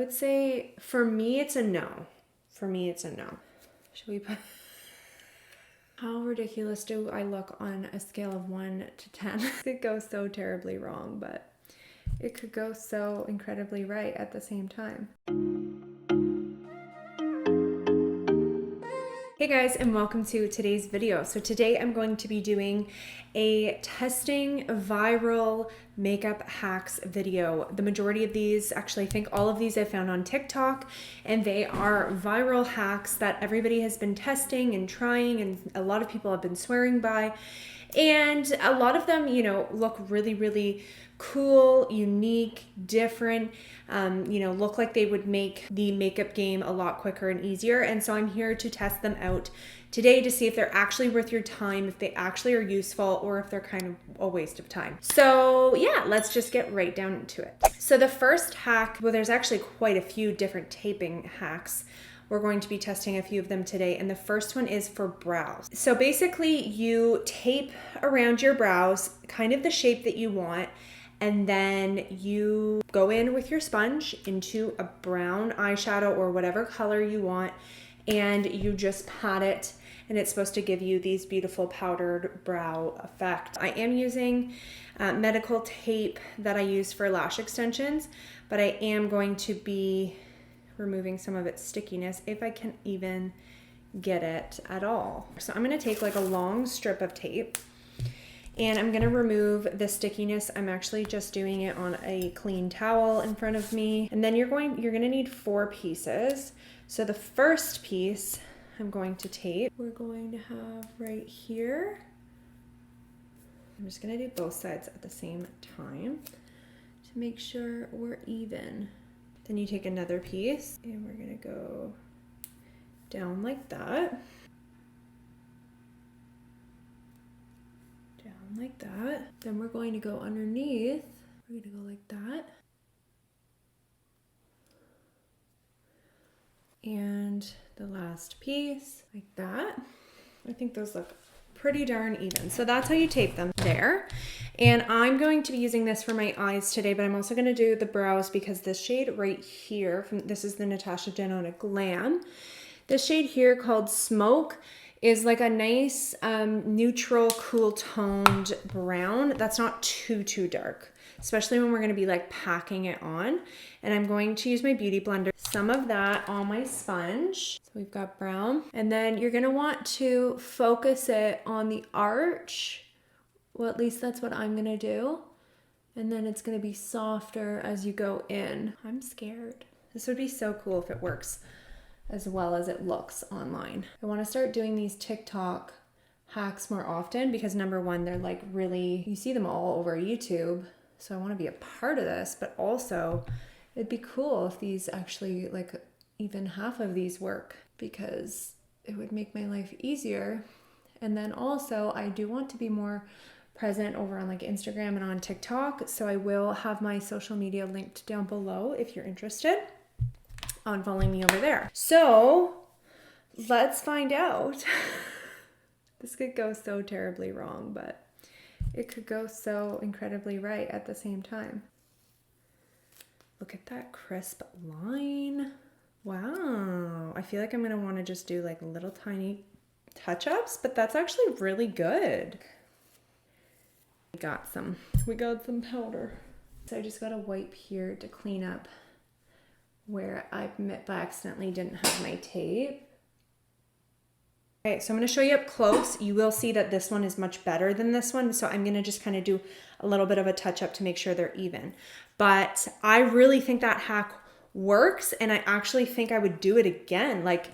would say for me, it's a no. For me, it's a no. Should we put... How ridiculous do I look on a scale of 1 to 10? It could go so terribly wrong, but it could go so incredibly right at the same time. Hey guys, and welcome to today's video. So today I'm going to be doing a testing viral makeup hacks video. The majority of these, actually I think all of these I found on TikTok, and they are viral hacks that everybody has been testing and trying, and a lot of people have been swearing by. And a lot of them, you know, look really, really cool, unique, different, look like they would make the makeup game a lot quicker and easier. And so I'm here to test them out today to see if they're actually worth your time, if they actually are useful, or if they're kind of a waste of time. So yeah, let's just get right down into it. So the first hack, well, there's actually quite a few different taping hacks. We're going to be testing a few of them today, and the first one is for brows. So basically you tape around your brows kind of the shape that you want, and then you go in with your sponge into a brown eyeshadow or whatever color you want, and you just pat it, and it's supposed to give you these beautiful powdered brow effect. I am using medical tape that I use for lash extensions, but I am going to be removing some of its stickiness if I can even get it at all. So I'm going to take like a long strip of tape, and I'm going to remove the stickiness. I'm actually just doing it on a clean towel in front of me. And then you're going to need 4 pieces. So the first piece I'm going to tape, we're going to have right here. I'm just going to do both sides at the same time to make sure we're even. Then you take another piece, and we're going to go down like that. Down like that. Then we're going to go underneath. We're going to go like that. And the last piece, like that. I think those look pretty darn even. So that's how you tape them there. And I'm going to be using this for my eyes today, but I'm also going to do the brows because this shade right here, this is the Natasha Denona Glam. This shade here called Smoke is like a nice neutral, cool toned brown. That's not too dark, especially when we're going to be like packing it on. And I'm going to use my beauty blender, some of that on my sponge. So we've got brown, and then you're going to want to focus it on the arch. Well, at least that's what I'm going to do. And then it's going to be softer as you go in. I'm scared. This would be so cool if it works as well as it looks online. I want to start doing these TikTok hacks more often because number one, they're like really, you see them all over YouTube. So I want to be a part of this, but also it'd be cool if these actually, like even half of these work, because it would make my life easier. And then also I do want to be more present over on like Instagram and on TikTok. So I will have my social media linked down below if you're interested on following me over there. So let's find out. This could go so terribly wrong, but it could go so incredibly right at the same time. Look at that crisp line. Wow. I feel like I'm gonna wanna just do like little tiny touch-ups, but that's actually really good. We got some powder. So I just got a wipe here to clean up where I by accidentally didn't have my tape. Okay, so I'm going to show you up close. You will see that this one is much better than this one. So I'm going to just kind of do a little bit of a touch up to make sure they're even. But I really think that hack works, and I actually think I would do it again. Like,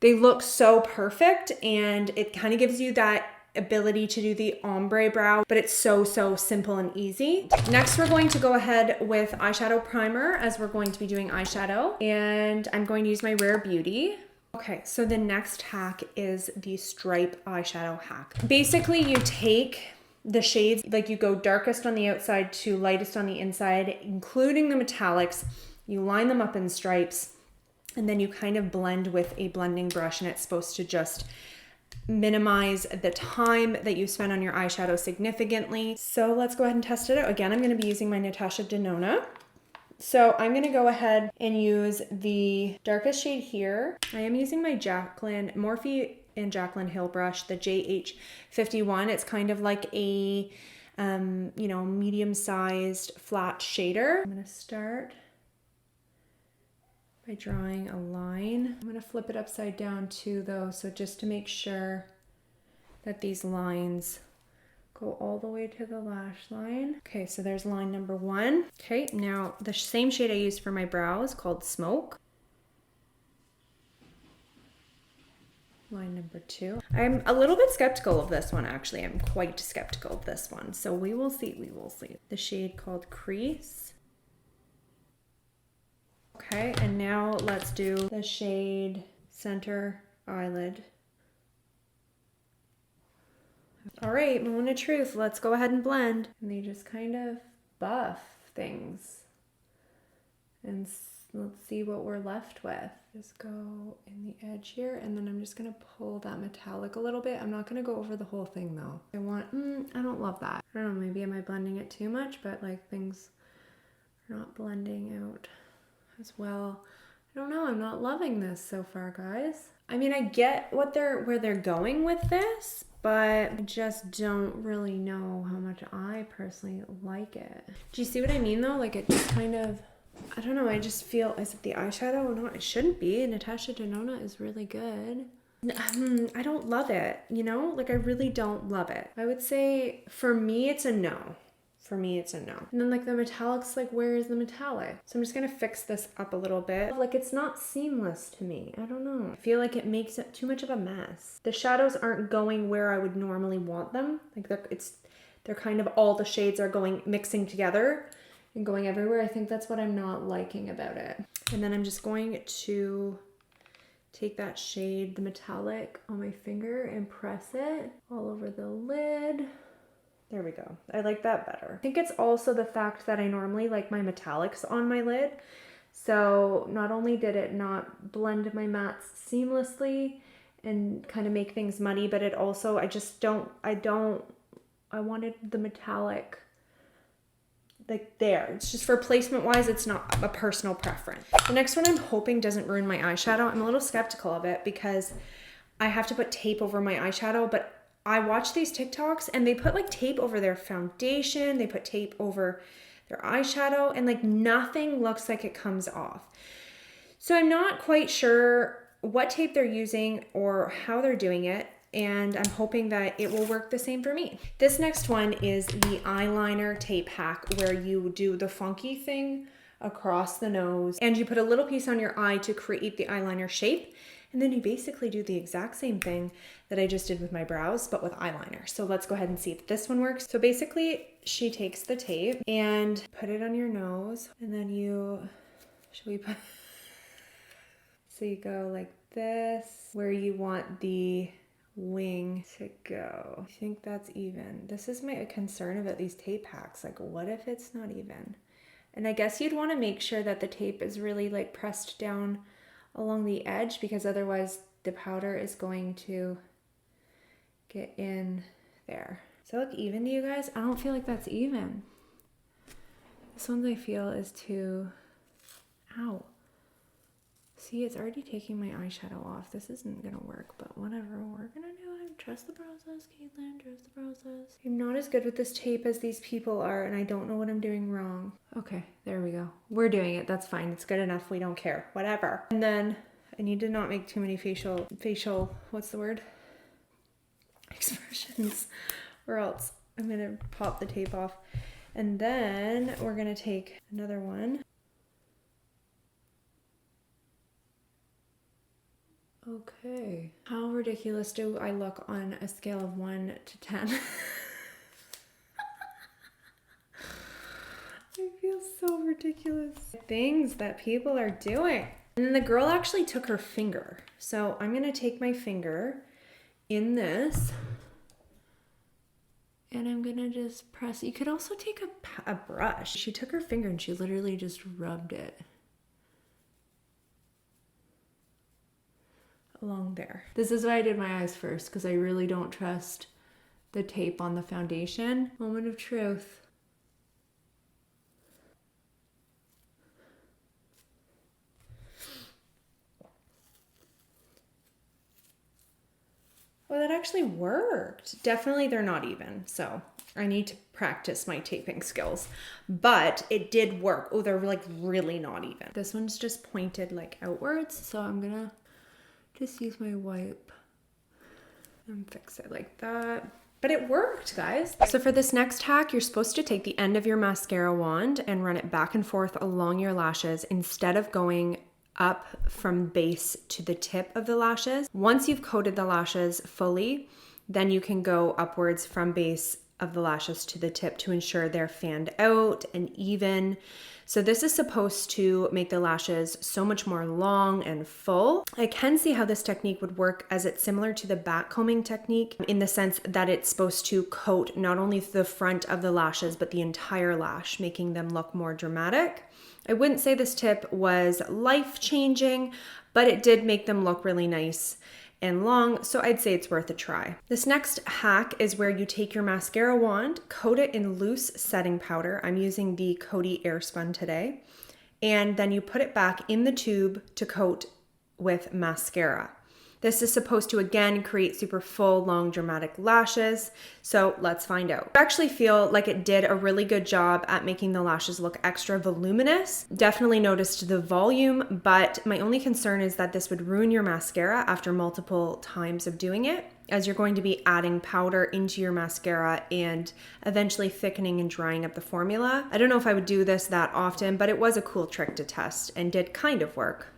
they look so perfect, and it kind of gives you that ability to do the ombre brow, but it's so simple and easy. Next, we're going to go ahead with eyeshadow primer, as we're going to be doing eyeshadow, and I'm going to use my Rare Beauty. Okay, so the next hack is the stripe eyeshadow hack. Basically, you take the shades, like you go darkest on the outside to lightest on the inside, including the metallics. You line them up in stripes, and then you kind of blend with a blending brush, and it's supposed to just minimize the time that you spend on your eyeshadow significantly. So let's go ahead and test it out. Again, I'm going to be using my Natasha Denona So I'm gonna go ahead and use the darkest shade here. I am using my Morphe and Jaclyn Hill brush, the JH51. It's kind of like a, you know, medium-sized flat shader. I'm gonna start by drawing a line. I'm gonna flip it upside down too though, so just to make sure that these lines go all the way to the lash line. Okay, so there's line number 1. Okay, now the same shade I used for my brows called Smoke. Line number 2. I'm a little bit skeptical of this one actually. I'm quite skeptical of this one. So we will see, we will see. The shade called Crease. Okay, and now let's do the shade Center Eyelid. All right, moment of truth. Let's go ahead and blend. And they just kind of buff things. And let's see what we're left with. Just go in the edge here, and then I'm just gonna pull that metallic a little bit. I'm not gonna go over the whole thing though. I don't love that. I don't know, maybe am I blending it too much, but like things are not blending out as well. I don't know, I'm not loving this so far, guys. I mean, I get where they're going with this, but I just don't really know how much I personally like it. Do you see what I mean though? Like it just kind of, I don't know, I just feel, is it the eyeshadow? No, it shouldn't be. Natasha Denona is really good. I don't love it, you know? Like I really don't love it. I would say for me it's a no. For me, it's a no. And then like the metallics, like where is the metallic? So I'm just gonna fix this up a little bit. Like it's not seamless to me. I don't know. I feel like it makes it too much of a mess. The shadows aren't going where I would normally want them. Like they're kind of, all the shades are mixing together and going everywhere. I think that's what I'm not liking about it. And then I'm just going to take that shade, the metallic, on my finger and press it all over the lid. There we go. I like that better. I think it's also the fact that I normally like my metallics on my lid. So not only did it not blend my mattes seamlessly and kind of make things muddy, but it also, I wanted the metallic like there. It's just for placement wise, it's not a personal preference. The next one I'm hoping doesn't ruin my eyeshadow. I'm a little skeptical of it because I have to put tape over my eyeshadow, but I watch these TikToks and they put like tape over their foundation, they put tape over their eyeshadow, and like nothing looks like it comes off. So I'm not quite sure what tape they're using or how they're doing it, and I'm hoping that it will work the same for me. This next one is the eyeliner tape hack, where you do the funky thing across the nose and you put a little piece on your eye to create the eyeliner shape. And then you basically do the exact same thing that I just did with my brows, but with eyeliner. So let's go ahead and see if this one works. So basically she takes the tape and put it on your nose, and then so you go like this, where you want the wing to go. I think that's even. This is my concern about these tape hacks. Like, what if it's not even? And I guess you'd want to make sure that the tape is really like pressed down along the edge, because otherwise the powder is going to get in there. Does that look even to you guys? I don't feel like that's even. This one I feel is too, ow. See, it's already taking my eyeshadow off. This isn't gonna work, but whatever, we're gonna do it. Trust the process, Caitlin, trust the process. I'm not as good with this tape as these people are, and I don't know what I'm doing wrong. Okay, there we go. We're doing it, that's fine. It's good enough, we don't care, whatever. And then I need to not make too many facial, what's the word? Expressions, or else I'm gonna pop the tape off. And then we're gonna take another one. Okay. How ridiculous do I look on a scale of 1 to 10? I feel so ridiculous. Things that people are doing. And then the girl actually took her finger. So I'm gonna take my finger in this and I'm gonna just press. You could also take a brush. She took her finger and she literally just rubbed it along there. This is why I did my eyes first, because I really don't trust the tape on the foundation. Moment of truth. Oh, that actually worked. Definitely they're not even, so I need to practice my taping skills, but it did work. Oh, they're like really not even. This one's just pointed like outwards, so I'm gonna just use my wipe and fix it like that. But it worked, guys. So for this next hack, you're supposed to take the end of your mascara wand and run it back and forth along your lashes instead of going up from base to the tip of the lashes. Once you've coated the lashes fully, then you can go upwards from base of the lashes to the tip to ensure they're fanned out and even. So this is supposed to make the lashes so much more long and full. I can see how this technique would work, as it's similar to the back combing technique in the sense that it's supposed to coat not only the front of the lashes, but the entire lash, making them look more dramatic. I wouldn't say this tip was life-changing, but it did make them look really nice and long, so I'd say it's worth a try. This next hack is where you take your mascara wand, coat it in loose setting powder. I'm using the Coty Airspun today. And then you put it back in the tube to coat with mascara. This is supposed to, again, create super full, long, dramatic lashes. So let's find out. I actually feel like it did a really good job at making the lashes look extra voluminous. Definitely noticed the volume, but my only concern is that this would ruin your mascara after multiple times of doing it, as you're going to be adding powder into your mascara and eventually thickening and drying up the formula. I don't know if I would do this that often, but it was a cool trick to test and did kind of work.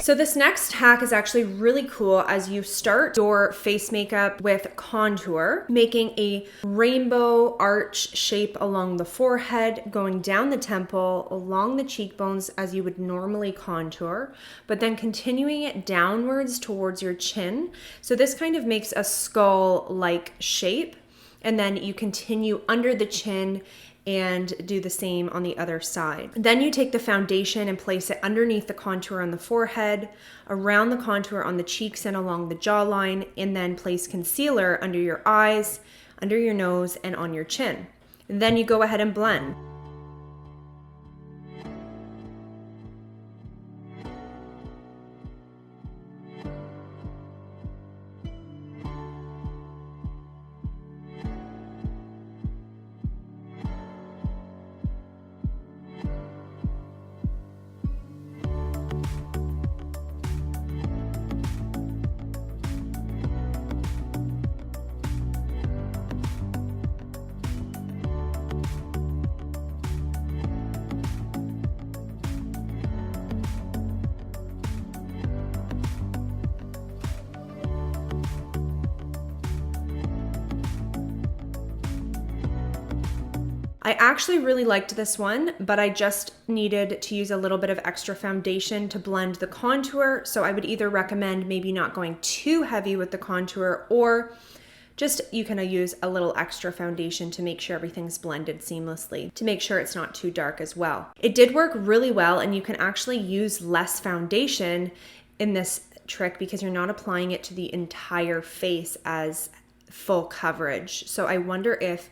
So this next hack is actually really cool as you start your face makeup with contour, making a rainbow arch shape along the forehead, going down the temple, along the cheekbones as you would normally contour, but then continuing it downwards towards your chin. So this kind of makes a skull-like shape, and then you continue under the chin and do the same on the other side. Then you take the foundation and place it underneath the contour on the forehead, around the contour on the cheeks and along the jawline, and then place concealer under your eyes, under your nose, and on your chin. And then you go ahead and blend. I actually really liked this one, but I just needed to use a little bit of extra foundation to blend the contour. So I would either recommend maybe not going too heavy with the contour, or just you can use a little extra foundation to make sure everything's blended seamlessly, to make sure it's not too dark as well. It did work really well, and you can actually use less foundation in this trick because you're not applying it to the entire face as full coverage. So I wonder if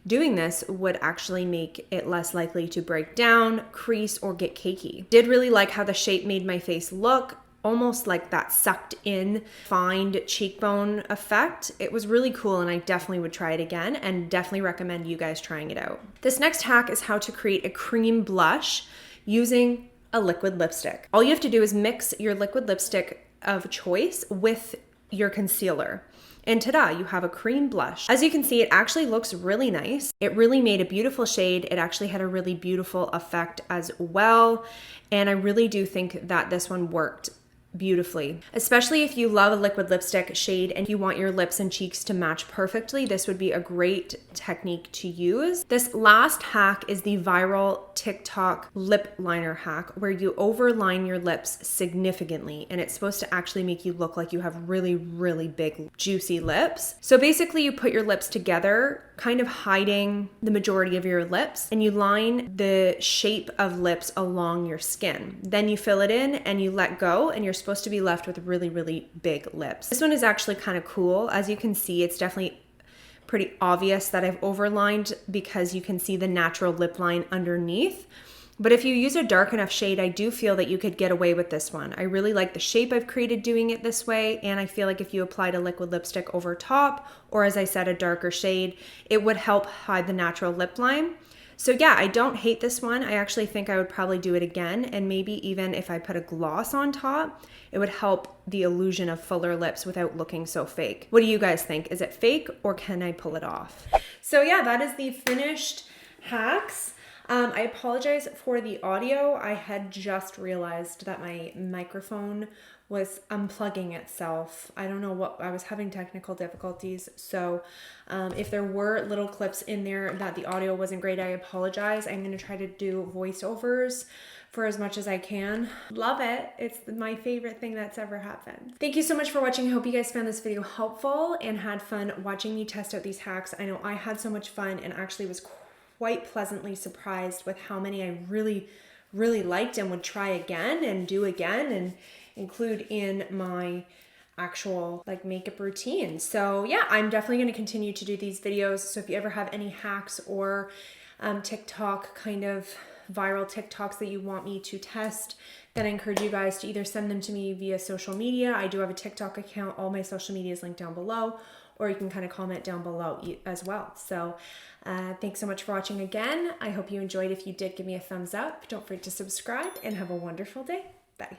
doing this would actually make it less likely to break down, crease, or get cakey. Did really like how the shape made my face look, almost like that sucked in, defined cheekbone effect. It was really cool, and I definitely would try it again, and definitely recommend you guys trying it out. This next hack is how to create a cream blush using a liquid lipstick. All you have to do is mix your liquid lipstick of choice with your concealer. And ta-da, you have a cream blush. As you can see, it actually looks really nice. It really made a beautiful shade. It actually had a really beautiful effect as well. And I really do think that this one worked beautifully. Especially if you love a liquid lipstick shade and you want your lips and cheeks to match perfectly, this would be a great technique to use. This last hack is the viral TikTok lip liner hack, where you overline your lips significantly, and it's supposed to actually make you look like you have really, really big, juicy lips. So basically you put your lips together, kind of hiding the majority of your lips, and you line the shape of lips along your skin. Then you fill it in and you let go, and you're supposed to be left with really, really big lips. This one is actually kind of cool. As you can see, it's definitely pretty obvious that I've overlined because you can see the natural lip line underneath. But if you use a dark enough shade, I do feel that you could get away with this one. I really like the shape I've created doing it this way, and I feel like if you applied a liquid lipstick over top, or as I said, a darker shade, it would help hide the natural lip line. So yeah, I don't hate this one. I actually think I would probably do it again, and maybe even if I put a gloss on top, it would help the illusion of fuller lips without looking so fake. What do you guys think? Is it fake or can I pull it off? So yeah, that is the finished hacks. I apologize for the audio. I had just realized that my microphone was unplugging itself. I don't know what, I was having technical difficulties. So if there were little clips in there that the audio wasn't great, I apologize. I'm gonna try to do voiceovers for as much as I can. Love it. It's my favorite thing that's ever happened. Thank you so much for watching. I hope you guys found this video helpful and had fun watching me test out these hacks. I know I had so much fun and actually was quite pleasantly surprised with how many I really liked and would try again and do again and include in my actual like makeup routine. So yeah, I'm definitely going to continue to do these videos. So if you ever have any hacks or TikTok kind of viral TikToks that you want me to test, then I encourage you guys to either send them to me via social media. I do have a TikTok account. All my social media is linked down below, or you can kind of comment down below as well. So thanks so much for watching again. I hope you enjoyed. If you did, give me a thumbs up. Don't forget to subscribe and have a wonderful day. Bye.